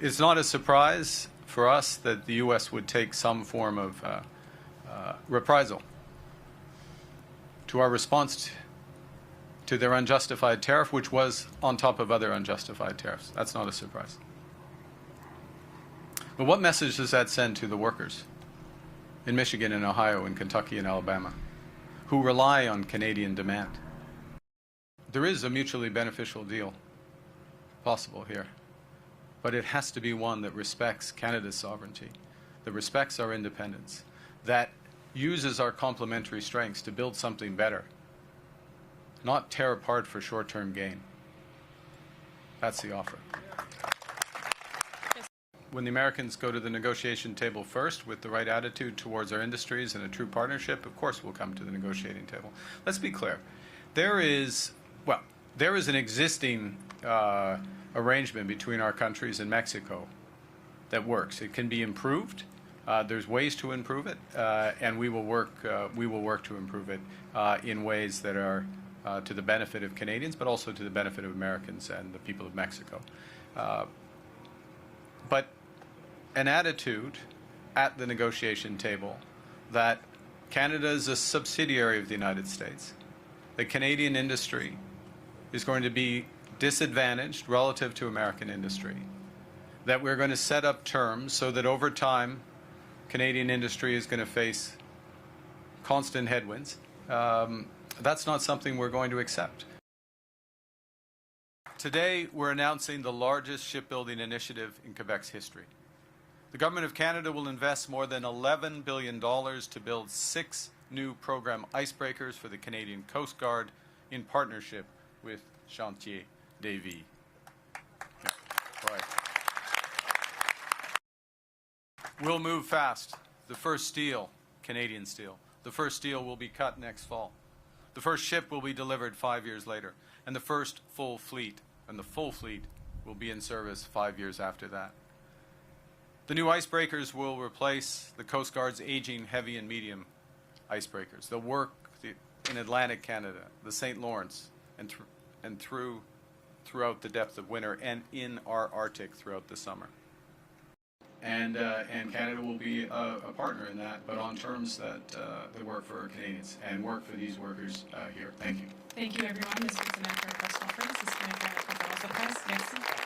It's not a surprise for us that the U.S. would take some form of reprisal to our response to their unjustified tariff, which was on top of other unjustified tariffs. That's not a surprise. But what message does that send to the workers in Michigan and Ohio and Kentucky and Alabama who rely on Canadian demand? There is a mutually beneficial deal possible here, but it has to be one that respects Canada's sovereignty, that respects our independence, that uses our complementary strengths to build something better, not tear apart for short-term gain. That's the offer. When the Americans go to the negotiation table first with the right attitude towards our industries and a true partnership, of course we'll come to the negotiating table. Let's be clear. There is an existing arrangement between our countries and Mexico that works. It can be improved. There's ways to improve it, and we will work to improve it in ways that are to the benefit of Canadians, but also to the benefit of Americans and the people of Mexico. But an attitude at the negotiation table that Canada is a subsidiary of the United States, that Canadian industry is going to be disadvantaged relative to American industry, that we're going to set up terms so that over time Canadian industry is going to face constant headwinds. That's not something we're going to accept. Today, we're announcing the largest shipbuilding initiative in Quebec's history. The Government of Canada will invest more than $11 billion to build 6 new program icebreakers for the Canadian Coast Guard in partnership with Chantier Defies. Yeah. Right. We'll move fast. The first steel, Canadian steel. The first steel will be cut next fall. The first ship will be delivered 5 years later. And the first full fleet, and the full fleet, will be in service 5 years after that. The new icebreakers will replace the Coast Guard's aging heavy and medium icebreakers. They'll work in Atlantic Canada, the St. Lawrence, and throughout the depth of winter, and in our Arctic throughout the summer. And Canada will be a partner in that, but on terms that work for Canadians and work for these workers here. Thank you. Thank you, everyone. This was an press conference. This is going to be a conference. Merci.